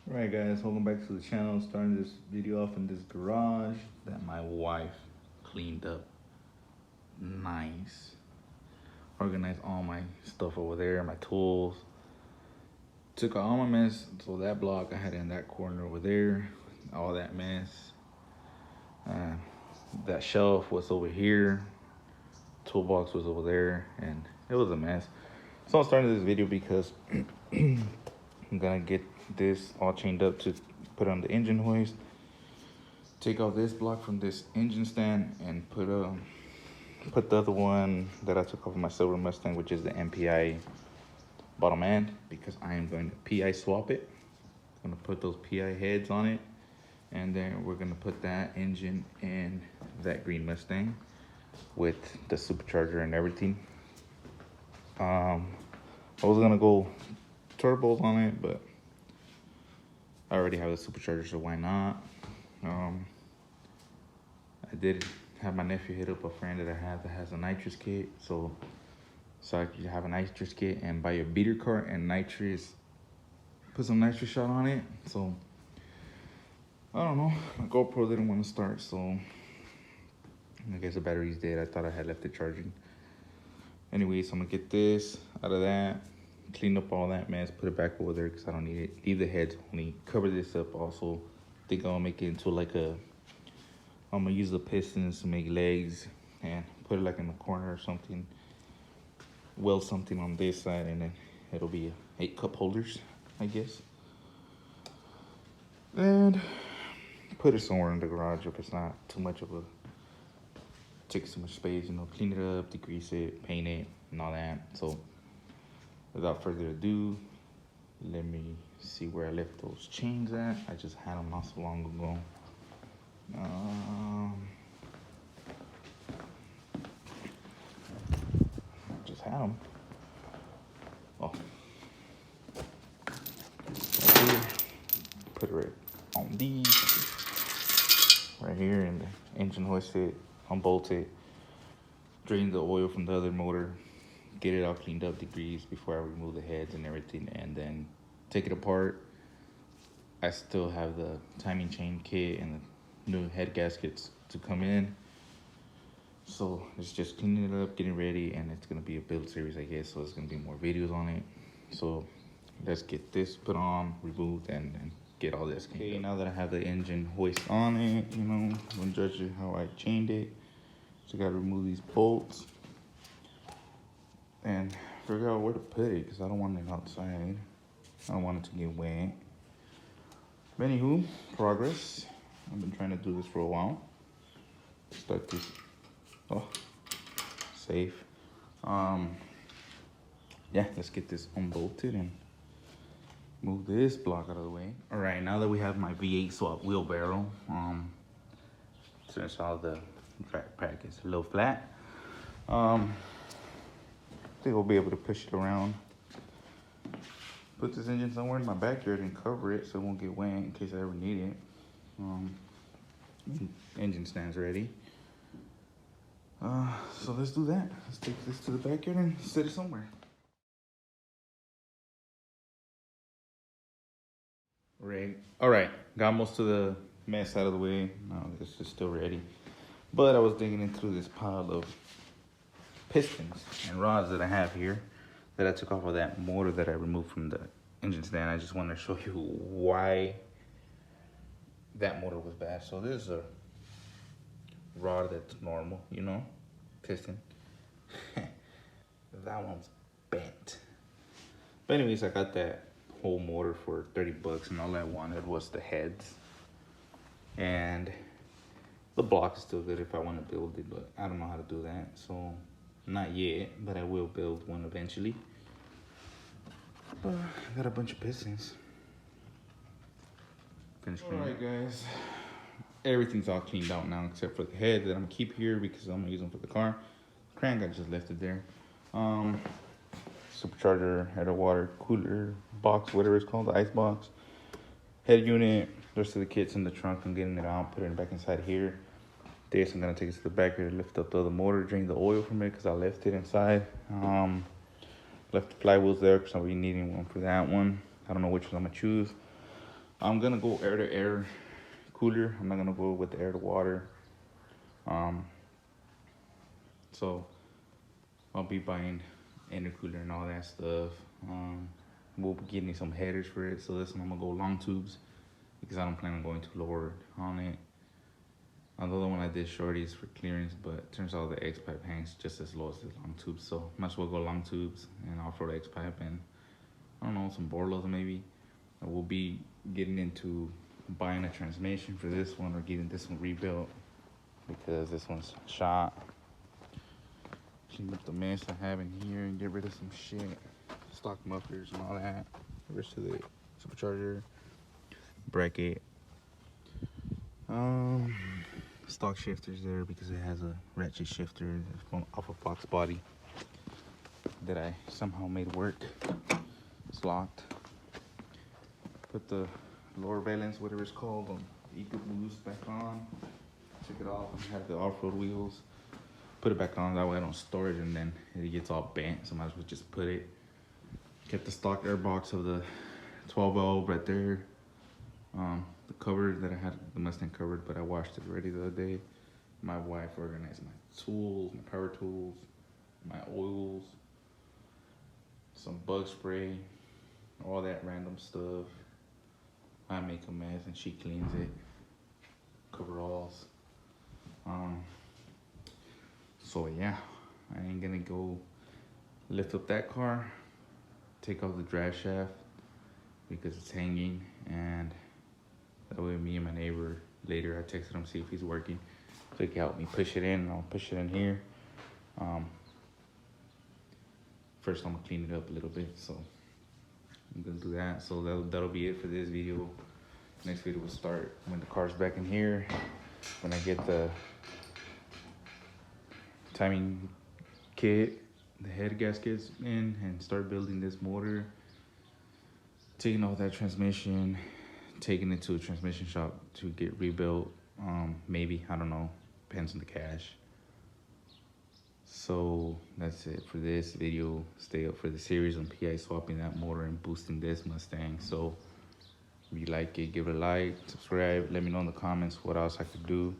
Alright guys, welcome back to the channel. Starting this video off in this garage that my wife cleaned up nice. Organized all my stuff over there, my tools. Took out all my mess, so that block I had in that corner over there, all that mess. That shelf was over here, toolbox was over there, and it was a mess. So I'm starting this video because I'm gonna get this all chained up to put on the engine hoist. Take out this block from this engine stand and put the other one that I took off of my silver Mustang, which is the MPI bottom end, because I am going to PI swap it. I'm gonna put those PI heads on it, and then we're gonna put that engine in that green Mustang with the supercharger and everything. I was gonna go turbos on it, but I already have the supercharger, so why not? I did have my nephew hit up a friend that I have that has a nitrous kit, so I could have a nitrous kit and buy a beater cart and nitrous, put some nitrous shot on it. So I don't know, my GoPro didn't want to start, so I guess the battery's dead. I thought I had left it charging. Anyways, I'm gonna get this out of that, clean up all that mess, put it back over there because I don't need it. Leave the heads only, cover this up also. Think I'll make it into like I'm gonna use the pistons to make legs and put it like in the corner or something. Weld something on this side, and then it'll be 8 cup holders, I guess. And put it somewhere in the garage if it's not too much of a, takes too much space, clean it up, degrease it, paint it, and all that. So without further ado, let me see where I left those chains at. I just had them not so long ago. Just had them. Oh, right here. Put it right on these. Right here, and the engine hoisted, unbolt it, drain the oil from the other motor, get it all cleaned up, degreased before I remove the heads and everything, and then take it apart. I still have the timing chain kit and the new head gaskets to come in. So it's just cleaning it up, getting ready, and it's gonna be a build series, I guess. So there's gonna be more videos on it. So let's get this put on, removed, and get all this. Okay, now that I have the engine hoist on it, I'm gonna judge it how I chained it. So I gotta remove these bolts and figure out where to put it because I don't want it outside. I don't want it to get wet. But anywho, progress. I've been trying to do this for a while. Start this. Oh, safe. Yeah, let's get this unbolted and move this block out of the way. All right, now that we have my V8 swap wheelbarrow, since all the track pack is a little flat, I think we'll be able to push it around. Put this engine somewhere in my backyard and cover it so it won't get wet in case I ever need it. Engine stands ready. So let's do that. Let's take this to the backyard and set it somewhere. Right. All right. Got most of the mess out of the way. Now this is still ready. But I was digging into this pile of pistons and rods that I have here that I took off of that motor that I removed from the engine stand. I just want to show you why that motor was bad. So this is a rod that's normal, piston. That one's bent. But anyways, I got that whole motor for 30 bucks, and all I wanted was the heads. And the block is still good if I want to build it, but I don't know how to do that. So not yet, but I will build one eventually. But I got a bunch of pistons. Alright guys, everything's all cleaned out now except for the head that I'm gonna keep here because I'm gonna use them for the car. Crank I just left it there. Supercharger, header water cooler box, whatever it's called, the ice box. Head unit, the rest of the kit's in the trunk. I'm getting it out, putting it back inside here. This I'm gonna take it to the back here, lift up the other motor, drain the oil from it because I left it inside. Left the flywheels there because I'll be needing one for that one. I don't know which one I'm gonna choose. I'm gonna go air to air cooler. I'm not gonna go with the air to water. So I'll be buying intercooler and all that stuff. We'll be getting some headers for it. So this one I'm gonna go long tubes because I don't plan on going too lower on it. Although the one I did shorty is for clearance, but it turns out the X pipe hangs just as low as the long tubes. So might as well go long tubes and off-road X pipe and I don't know, some Borlos maybe. And we'll be getting into buying a transmission for this one or getting this one rebuilt because this one's shot. Clean up the mess I have in here and get rid of some shit. Stock mufflers and all that. The rest of the supercharger. Bracket. Stock shifters there because it has a ratchet shifter off a Fox body that I somehow made work. It's locked. Put the lower valence, whatever it's called, on Eco Boost back on. Took it off and had the off-road wheels. Put it back on, that way I don't store it and then it gets all bent, so I might as well just put it. Kept the stock air box of the 12 valve right there. The cover that I had, the Mustang covered, but I washed it already the other day. My wife organized my tools, my power tools, my oils, some bug spray, all that random stuff. I make a mess and she cleans it. Coveralls. So yeah, I ain't gonna go lift up that car, take off the drive shaft because it's hanging, and that way me and my neighbor later, I texted him see if he's working so he can help me push it in, and I'll push it in here. First I'm gonna clean it up a little bit, so I'm gonna do that. So that'll be it for this video. Next video will start when the car's back in here, when I get the timing kit, the head gaskets in, and start building this motor, taking all that transmission, taking it to a transmission shop to get rebuilt. Maybe, I don't know, depends on the cash. So that's it for this video. Stay up for the series on PI swapping that motor and boosting this Mustang. So if you like it, give it a like, subscribe, let me know in the comments what else I could do.